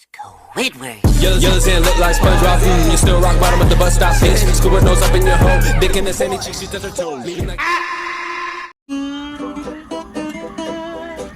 Squidward. Yours and look like SpongeBob. You still rock bottom at the bus stop, bitch. Scuba nose up in your hole. Dick in the sandy cheek, she touch her toes.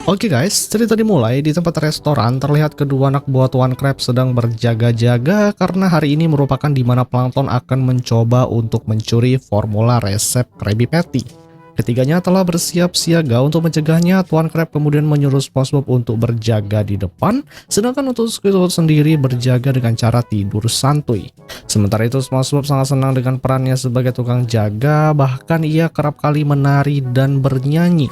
Oke guys, cerita dimulai di tempat restoran. Terlihat kedua anak buah Tuan Crab sedang berjaga-jaga karena hari ini merupakan di mana Plankton akan mencoba untuk mencuri formula resep Krabby Patty. Ketiganya telah bersiap siaga untuk mencegahnya. Tuan Crab kemudian menyuruh SpongeBob untuk berjaga di depan, sedangkan untuk Squidward sendiri berjaga dengan cara tidur santuy. Sementara itu SpongeBob sangat senang dengan perannya sebagai tukang jaga, bahkan ia kerap kali menari dan bernyanyi.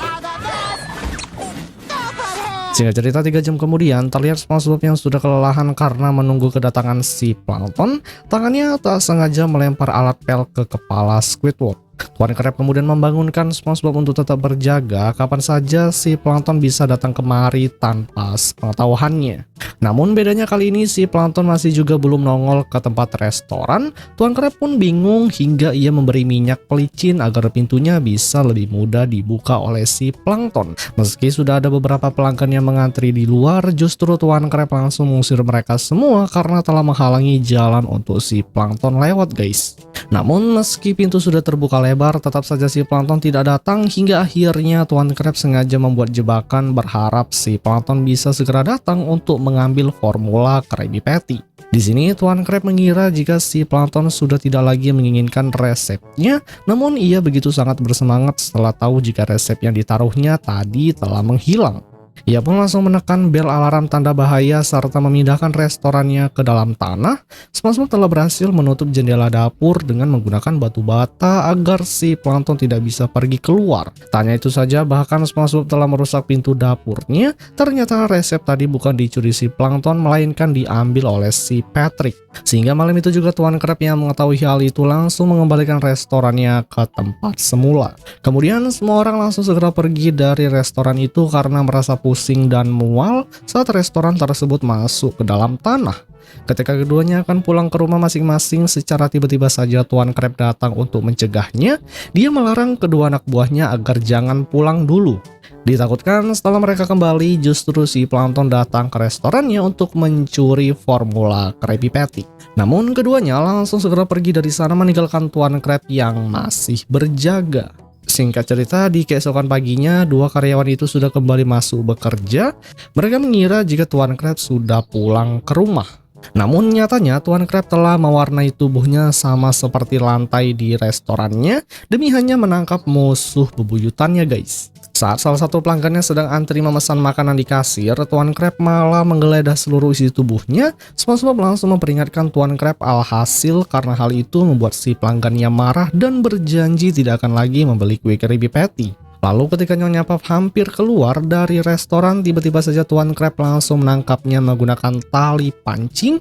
Singkat cerita 3 jam kemudian, terlihat SpongeBob yang sudah kelelahan karena menunggu kedatangan si Plankton. Tangannya tak sengaja melempar alat pel ke kepala Squidward. Tuan Crab kemudian membangunkan SpongeBob untuk tetap berjaga kapan saja si Plankton bisa datang kemari tanpa sepengetahuannya. Namun bedanya kali ini si Plankton masih juga belum nongol ke tempat restoran. Tuan Crab pun bingung hingga ia memberi minyak pelicin agar pintunya bisa lebih mudah dibuka oleh si Plankton. Meski sudah ada beberapa pelanggan yang mengantri di luar, justru Tuan Crab langsung mengusir mereka semua karena telah menghalangi jalan untuk si Plankton lewat guys. Namun meski pintu sudah terbuka lebar, tetap saja si Plankton tidak datang hingga akhirnya Tuan Crab sengaja membuat jebakan berharap si Plankton bisa segera datang untuk mengambil formula Krabby Patty. Di sini Tuan Crab mengira jika si Plankton sudah tidak lagi menginginkan resepnya, namun ia begitu sangat bersemangat setelah tahu jika resep yang ditaruhnya tadi telah menghilang. Ia pun langsung menekan bel alarm tanda bahaya serta memindahkan restorannya ke dalam tanah. SpongeBob telah berhasil menutup jendela dapur dengan menggunakan batu bata agar si Plankton tidak bisa pergi keluar. Tanya itu saja, bahkan SpongeBob telah merusak pintu dapurnya. Ternyata resep tadi bukan dicuri si Plankton, melainkan diambil oleh si Patrick. Sehingga malam itu juga Tuan Crab yang mengetahui hal itu langsung mengembalikan restorannya ke tempat semula. Kemudian semua orang langsung segera pergi dari restoran itu karena merasa pusing dan mual saat restoran tersebut masuk ke dalam tanah. Ketika keduanya akan pulang ke rumah masing-masing, secara tiba-tiba saja Tuan Crab datang untuk mencegahnya. Dia melarang kedua anak buahnya agar jangan pulang dulu. Ditakutkan setelah mereka kembali, justru si Plankton datang ke restorannya untuk mencuri formula Krabby Patty. Namun keduanya langsung segera pergi dari sana meninggalkan Tuan Crab yang masih berjaga. Singkat cerita, di keesokan paginya, dua karyawan itu sudah kembali masuk bekerja. Mereka mengira jika Tuan Crab sudah pulang ke rumah. Namun nyatanya Tuan Crab telah mewarnai tubuhnya sama seperti lantai di restorannya demi hanya menangkap musuh bebuyutannya guys. Saat salah satu pelanggannya sedang antri memesan makanan di kasir, Tuan Crab malah menggeledah seluruh isi tubuhnya. SpongeBob langsung memperingatkan Tuan Crab alhasil karena hal itu membuat si pelanggannya marah dan berjanji tidak akan lagi membeli kue Krabby Patty. Lalu ketika Nyonya Puff hampir keluar dari restoran, tiba-tiba saja Tuan Crab langsung menangkapnya menggunakan tali pancing.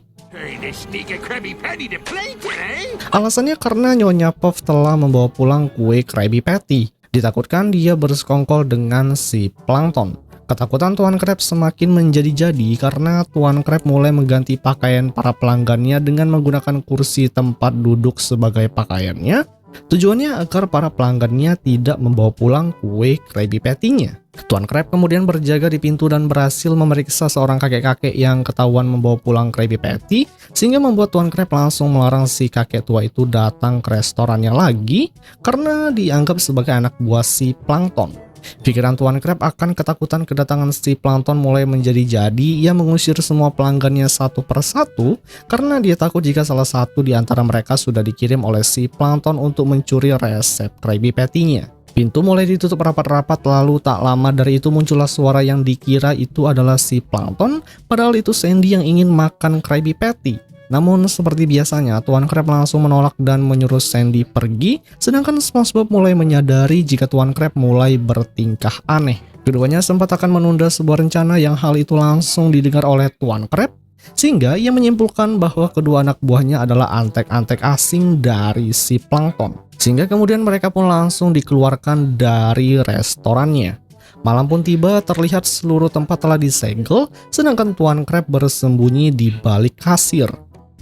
Alasannya karena Nyonya Puff telah membawa pulang kue Krabby Patty. Ditakutkan dia bersekongkol dengan si Plankton. Ketakutan Tuan Crab semakin menjadi-jadi karena Tuan Crab mulai mengganti pakaian para pelanggannya dengan menggunakan kursi tempat duduk sebagai pakaiannya. Tujuannya agar para pelanggannya tidak membawa pulang kue Krabby Patty-nya. Tuan Crab kemudian berjaga di pintu dan berhasil memeriksa seorang kakek-kakek yang ketahuan membawa pulang Krabby Patty, sehingga membuat Tuan Crab langsung melarang si kakek tua itu datang ke restorannya lagi karena dianggap sebagai anak buah si Plankton. Pikiran Tuan Crab akan ketakutan kedatangan si Plankton mulai menjadi-jadi. Ia mengusir semua pelanggannya satu persatu karena dia takut jika salah satu di antara mereka sudah dikirim oleh si Plankton untuk mencuri resep Krabby Patty-nya. Pintu mulai ditutup rapat-rapat, lalu tak lama dari itu muncullah suara yang dikira itu adalah si Plankton, padahal itu Sandy yang ingin makan Krabby Patty. Namun seperti biasanya, Tuan Crab langsung menolak dan menyuruh Sandy pergi, sedangkan SpongeBob mulai menyadari jika Tuan Crab mulai bertingkah aneh. Keduanya sempat akan menunda sebuah rencana yang hal itu langsung didengar oleh Tuan Crab, sehingga ia menyimpulkan bahwa kedua anak buahnya adalah antek-antek asing dari si Plankton. Sehingga kemudian mereka pun langsung dikeluarkan dari restorannya. Malam pun tiba, terlihat seluruh tempat telah disegel, sedangkan Tuan Crab bersembunyi di balik kasir.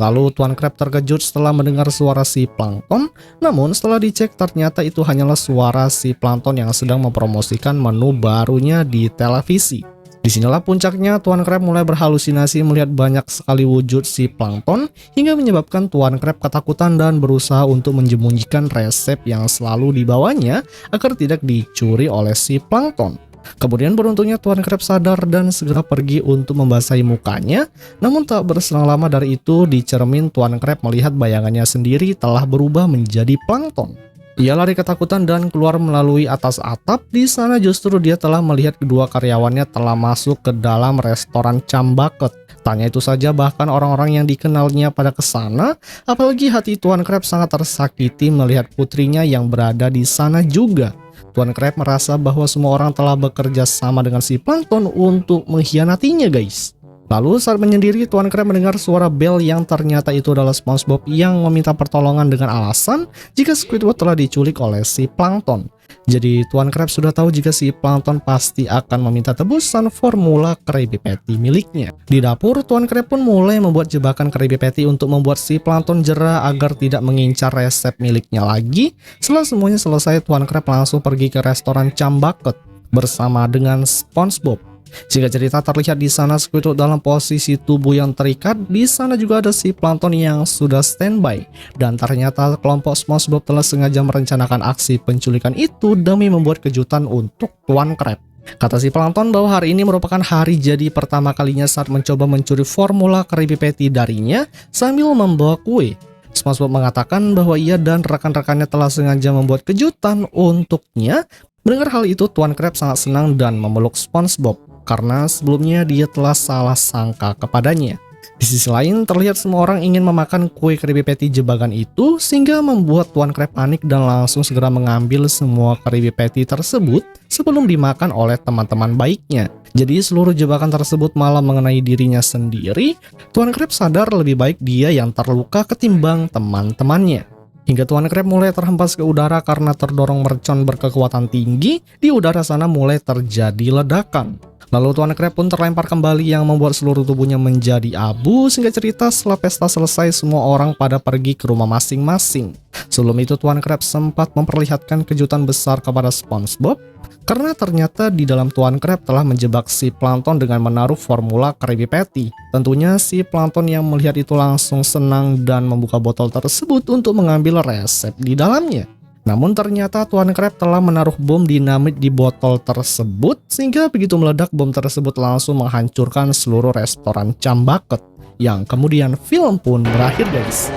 Lalu Tuan Crab terkejut setelah mendengar suara si Plankton, namun setelah dicek ternyata itu hanyalah suara si Plankton yang sedang mempromosikan menu barunya di televisi. Disinilah puncaknya, Tuan Crab mulai berhalusinasi melihat banyak sekali wujud si plankton hingga menyebabkan Tuan Crab ketakutan dan berusaha untuk menyembunyikan resep yang selalu dibawanya agar tidak dicuri oleh si plankton. Kemudian beruntungnya Tuan Crab sadar dan segera pergi untuk membasahi mukanya. Namun tak berselang lama dari itu, di cermin Tuan Crab melihat bayangannya sendiri telah berubah menjadi plankton. Ia lari ketakutan dan keluar melalui atas atap. Di sana justru dia telah melihat kedua karyawannya telah masuk ke dalam restoran Cambaket. Tanya itu saja bahkan orang-orang yang dikenalnya pada kesana. Apalagi hati Tuan Crab sangat tersakiti melihat putrinya yang berada di sana juga. Tuan Crab merasa bahwa semua orang telah bekerja sama dengan si plankton untuk mengkhianatinya, guys. Lalu saat menyendiri, Tuan Crab mendengar suara bel yang ternyata itu adalah SpongeBob yang meminta pertolongan dengan alasan jika Squidward telah diculik oleh si plankton. Jadi Tuan Crab sudah tahu jika si plankton pasti akan meminta tebusan formula Krabby Patty miliknya. Di dapur, Tuan Crab pun mulai membuat jebakan Krabby Patty untuk membuat si plankton jera agar tidak mengincar resep miliknya lagi. Setelah semuanya selesai, Tuan Crab langsung pergi ke restoran Cambaket bersama dengan SpongeBob. Jika cerita terlihat di sana Squidward dalam posisi tubuh yang terikat, di sana juga ada si plankton yang sudah standby. Dan ternyata kelompok SpongeBob telah sengaja merencanakan aksi penculikan itu demi membuat kejutan untuk Tuan Crab. Kata si plankton bahwa hari ini merupakan hari jadi pertama kalinya saat mencoba mencuri formula Krabby Patty darinya sambil membawa kue. SpongeBob mengatakan bahwa ia dan rekan-rekannya telah sengaja membuat kejutan untuknya. Mendengar hal itu, Tuan Crab sangat senang dan memeluk SpongeBob karena sebelumnya dia telah salah sangka kepadanya. Di sisi lain, terlihat semua orang ingin memakan kue Krabby Patty jebakan itu sehingga membuat Tuan Crab panik dan langsung segera mengambil semua Krabby Patty tersebut sebelum dimakan oleh teman-teman baiknya. Jadi seluruh jebakan tersebut malah mengenai dirinya sendiri. Tuan Crab sadar lebih baik dia yang terluka ketimbang teman-temannya. Hingga Tuan Crab mulai terhempas ke udara karena terdorong mercon berkekuatan tinggi. Di udara sana mulai terjadi ledakan. Lalu Tuan Crab pun terlempar kembali yang membuat seluruh tubuhnya menjadi abu. Sehingga cerita setelah pesta selesai semua orang pada pergi ke rumah masing-masing. Sebelum itu Tuan Crab sempat memperlihatkan kejutan besar kepada SpongeBob. Karena ternyata di dalam Tuan Crab telah menjebak si plankton dengan menaruh formula Krabby Patty. Tentunya si plankton yang melihat itu langsung senang dan membuka botol tersebut untuk mengambil resep di dalamnya. Namun ternyata Tuan Crab telah menaruh bom dinamit di botol tersebut sehingga begitu meledak bom tersebut langsung menghancurkan seluruh restoran Cambaket. Yang kemudian film pun berakhir, guys.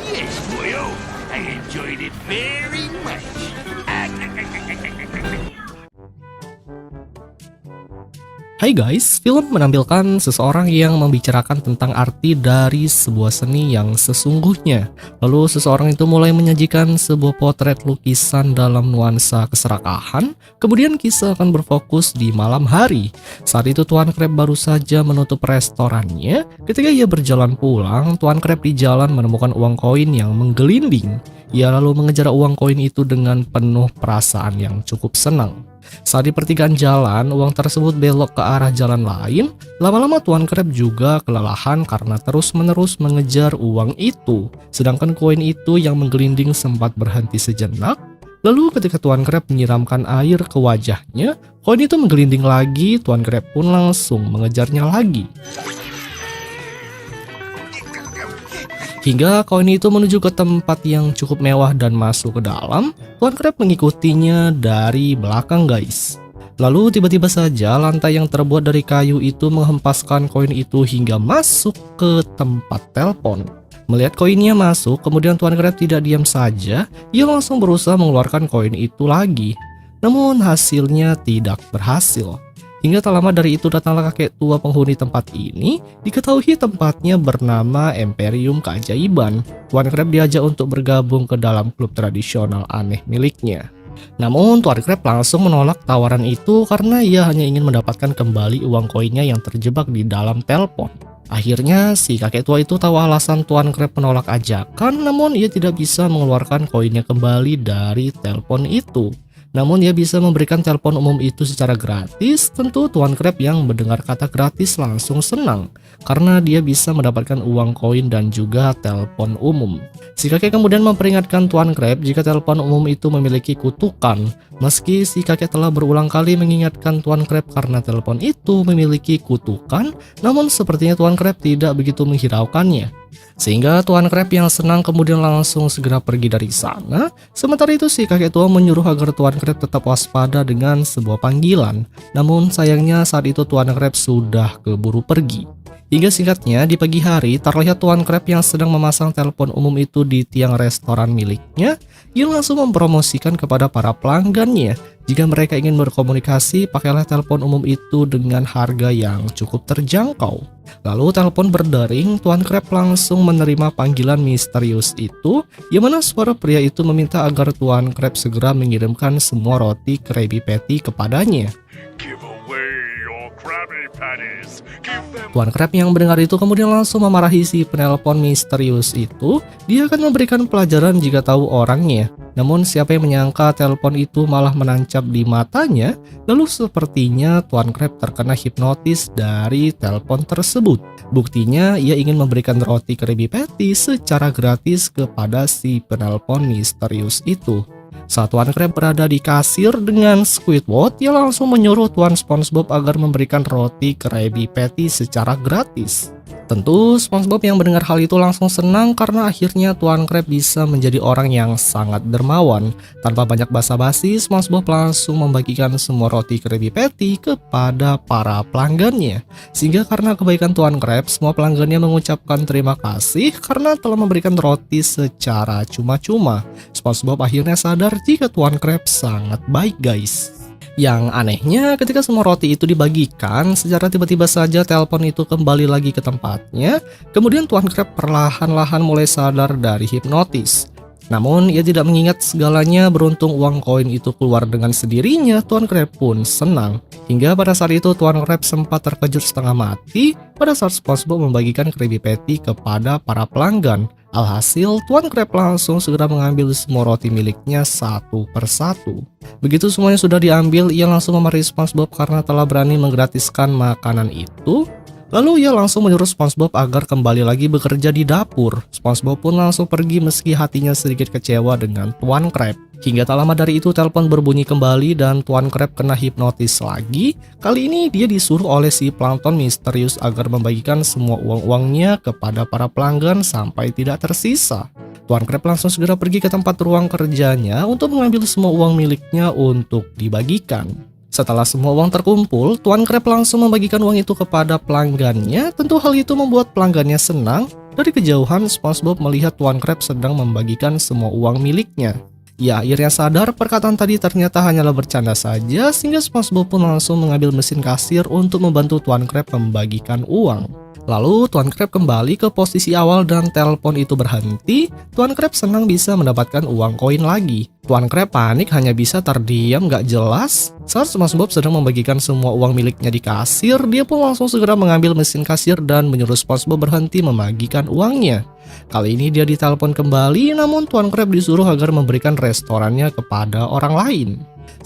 Yes, boyo. I enjoyed it very much. Hai guys, film menampilkan seseorang yang membicarakan tentang arti dari sebuah seni yang sesungguhnya. Lalu seseorang itu mulai menyajikan sebuah potret lukisan dalam nuansa keserakahan. Kemudian kisah akan berfokus di malam hari. Saat itu Tuan Crab baru saja menutup restorannya. Ketika ia berjalan pulang, Tuan Crab di jalan menemukan uang koin yang menggelinding. Ia lalu mengejar uang koin itu dengan penuh perasaan yang cukup senang. Saat di pertigaan jalan, uang tersebut belok ke arah jalan lain. Lama-lama Tuan Crab juga kelelahan karena terus-menerus mengejar uang itu. Sedangkan koin itu yang menggelinding sempat berhenti sejenak. Lalu ketika Tuan Crab menyiramkan air ke wajahnya, koin itu menggelinding lagi. Tuan Crab pun langsung mengejarnya lagi. Hingga koin itu menuju ke tempat yang cukup mewah dan masuk ke dalam. Tuan Crab mengikutinya dari belakang, guys. Lalu tiba-tiba saja lantai yang terbuat dari kayu itu menghempaskan koin itu hingga masuk ke tempat telepon. Melihat koinnya masuk, kemudian Tuan Crab tidak diam saja. Ia langsung berusaha mengeluarkan koin itu lagi. Namun hasilnya tidak berhasil. Hingga tak lama dari itu datanglah kakek tua penghuni tempat ini. Diketahui tempatnya bernama Imperium Keajaiban. Tuan Crab diajak untuk bergabung ke dalam klub tradisional aneh miliknya. Namun Tuan Crab langsung menolak tawaran itu karena ia hanya ingin mendapatkan kembali uang koinnya yang terjebak di dalam telepon. Akhirnya si kakek tua itu tahu alasan Tuan Crab menolak ajakan, namun ia tidak bisa mengeluarkan koinnya kembali dari telepon itu. Namun ia bisa memberikan telepon umum itu secara gratis. Tentu Tuan Crab yang mendengar kata gratis langsung senang karena dia bisa mendapatkan uang koin dan juga telepon umum. Si kakek kemudian memperingatkan Tuan Crab jika telepon umum itu memiliki kutukan. Meski si kakek telah berulang kali mengingatkan Tuan Crab karena telepon itu memiliki kutukan, namun sepertinya Tuan Crab tidak begitu menghiraukannya. Sehingga Tuan Crab yang senang kemudian langsung segera pergi dari sana. Sementara itu si kakek tua menyuruh agar Tuan Crab tetap waspada dengan sebuah panggilan. Namun sayangnya saat itu Tuan Crab sudah keburu pergi. Hingga singkatnya di pagi hari terlihat Tuan Crab yang sedang memasang telepon umum itu di tiang restoran miliknya. Ia langsung mempromosikan kepada para pelanggannya jika mereka ingin berkomunikasi, pakailah telepon umum itu dengan harga yang cukup terjangkau. Lalu telepon berdering, Tuan Crab langsung menerima panggilan misterius itu, yang mana suara pria itu meminta agar Tuan Crab segera mengirimkan semua roti Krabby Patty kepadanya. Give away your Krabby Patties. Give them. Tuan Crab yang mendengar itu kemudian langsung memarahi si penelpon misterius itu. Dia akan memberikan pelajaran jika tahu orangnya. Namun siapa yang menyangka telepon itu malah menancap di matanya. Lalu sepertinya Tuan Crab terkena hipnotis dari telepon tersebut. Buktinya ia ingin memberikan roti Krabby Patty secara gratis kepada si penelpon misterius itu. Saat Tuan Crab berada di kasir dengan Squidward, ia langsung menyuruh Tuan SpongeBob agar memberikan roti Krabby Patty secara gratis. Tentu SpongeBob yang mendengar hal itu langsung senang karena akhirnya Tuan Crab bisa menjadi orang yang sangat dermawan. Tanpa banyak basa-basi, SpongeBob langsung membagikan semua roti Krabby Patty kepada para pelanggannya. Sehingga karena kebaikan Tuan Crab, semua pelanggannya mengucapkan terima kasih karena telah memberikan roti secara cuma-cuma. SpongeBob akhirnya sadar jika Tuan Crab sangat baik, guys. Yang anehnya ketika semua roti itu dibagikan, secara tiba-tiba saja telepon itu kembali lagi ke tempatnya. Kemudian Tuan Crab perlahan-lahan mulai sadar dari hipnotis. Namun ia tidak mengingat segalanya, beruntung uang koin itu keluar dengan sendirinya. Tuan Crab pun senang. Hingga pada saat itu Tuan Crab sempat terkejut setengah mati pada saat SpongeBob membagikan Krabby Patty kepada para pelanggan. Alhasil, Tuan Crab langsung segera mengambil semua roti miliknya satu persatu. Begitu semuanya sudah diambil, ia langsung memarahi SpongeBob karena telah berani menggratiskan makanan itu. Lalu ia langsung menyuruh SpongeBob agar kembali lagi bekerja di dapur. SpongeBob pun langsung pergi meski hatinya sedikit kecewa dengan Tuan Crab. Hingga tak lama dari itu telepon berbunyi kembali dan Tuan Crab kena hipnotis lagi. Kali ini dia disuruh oleh si plankton misterius agar membagikan semua uang-uangnya kepada para pelanggan sampai tidak tersisa. Tuan Crab langsung segera pergi ke tempat ruang kerjanya untuk mengambil semua uang miliknya untuk dibagikan. Setelah semua uang terkumpul, Tuan Crab langsung membagikan uang itu kepada pelanggannya. Tentu hal itu membuat pelanggannya senang. Dari kejauhan, SpongeBob melihat Tuan Crab sedang membagikan semua uang miliknya. Ia akhirnya sadar perkataan tadi ternyata hanyalah bercanda saja, sehingga SpongeBob pun langsung mengambil mesin kasir untuk membantu Tuan Crab membagikan uang. Lalu Tuan Crab kembali ke posisi awal dan telepon itu berhenti. Tuan Crab senang bisa mendapatkan uang koin lagi. Tuan Crab panik hanya bisa terdiam gak jelas. Saat SpongeBob sedang membagikan semua uang miliknya di kasir, dia pun langsung segera mengambil mesin kasir dan menyuruh SpongeBob berhenti membagikan uangnya. Kali ini dia ditelepon kembali, namun Tuan Crab disuruh agar memberikan restorannya kepada orang lain.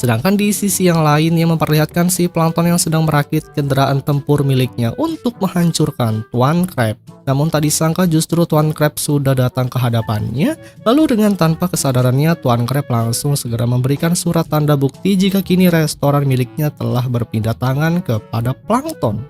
Sedangkan di sisi yang lain yang memperlihatkan si plankton yang sedang merakit kendaraan tempur miliknya untuk menghancurkan Tuan Crab. Namun tak disangka justru Tuan Crab sudah datang ke hadapannya. Lalu dengan tanpa kesadarannya Tuan Crab langsung segera memberikan surat tanda bukti jika kini restoran miliknya telah berpindah tangan kepada plankton.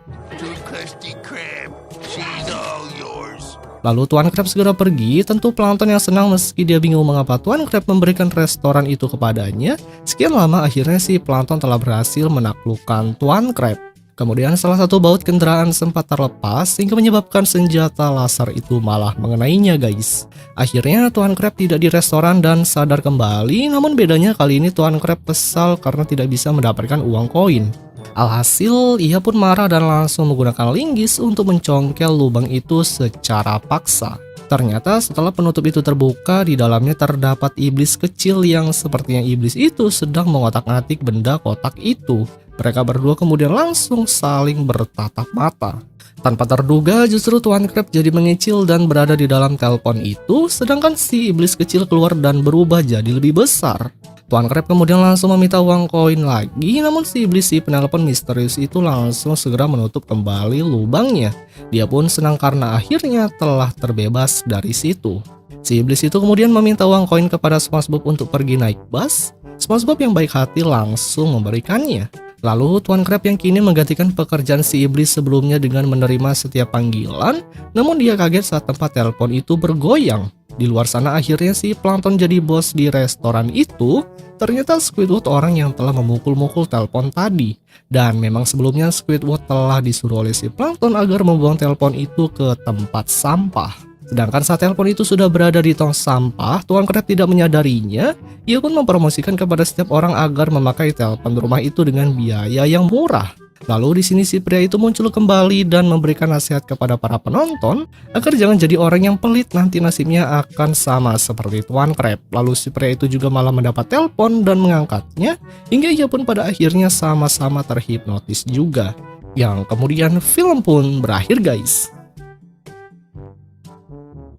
Krusty Krab, she's all yours. Lalu Tuan Crab segera pergi. Tentu plankton yang senang meski dia bingung mengapa Tuan Crab memberikan restoran itu kepadanya. Sekian lama akhirnya si plankton telah berhasil menaklukkan Tuan Crab. Kemudian salah satu baut kendaraan sempat terlepas sehingga menyebabkan senjata laser itu malah mengenainya, guys. Akhirnya Tuan Crab tidak di restoran dan sadar kembali, namun bedanya kali ini Tuan Crab kesal karena tidak bisa mendapatkan uang koin. Alhasil, ia pun marah dan langsung menggunakan linggis untuk mencongkel lubang itu secara paksa. Ternyata setelah penutup itu terbuka, di dalamnya terdapat iblis kecil yang sepertinya iblis itu sedang mengotak-atik benda kotak itu. Mereka berdua kemudian langsung saling bertatap mata. Tanpa terduga, justru Tuan Crab jadi mengecil dan berada di dalam telepon itu, sedangkan si iblis kecil keluar dan berubah jadi lebih besar. Tuan Crab kemudian langsung meminta uang koin lagi, namun si iblis si penelpon misterius itu langsung segera menutup kembali lubangnya. Dia pun senang karena akhirnya telah terbebas dari situ. Si iblis itu kemudian meminta uang koin kepada SpongeBob untuk pergi naik bus. SpongeBob yang baik hati langsung memberikannya. Lalu Tuan Crab yang kini menggantikan pekerjaan si iblis sebelumnya dengan menerima setiap panggilan, namun dia kaget saat tempat telepon itu bergoyang. Di luar sana akhirnya si Plankton jadi bos di restoran itu. Ternyata Squidward orang yang telah memukul-mukul telepon tadi. Dan memang sebelumnya Squidward telah disuruh oleh si Plankton agar membuang telepon itu ke tempat sampah. Sedangkan saat telepon itu sudah berada di tong sampah, Tuan Crab tidak menyadarinya. Ia pun mempromosikan kepada setiap orang agar memakai telepon rumah itu dengan biaya yang murah. Lalu di sini si pria itu muncul kembali dan memberikan nasihat kepada para penonton agar jangan jadi orang yang pelit, nanti nasibnya akan sama seperti Tuan Crab. Lalu si pria itu juga malah mendapat telepon dan mengangkatnya, hingga ia pun pada akhirnya sama-sama terhipnotis juga. Yang kemudian film pun berakhir guys.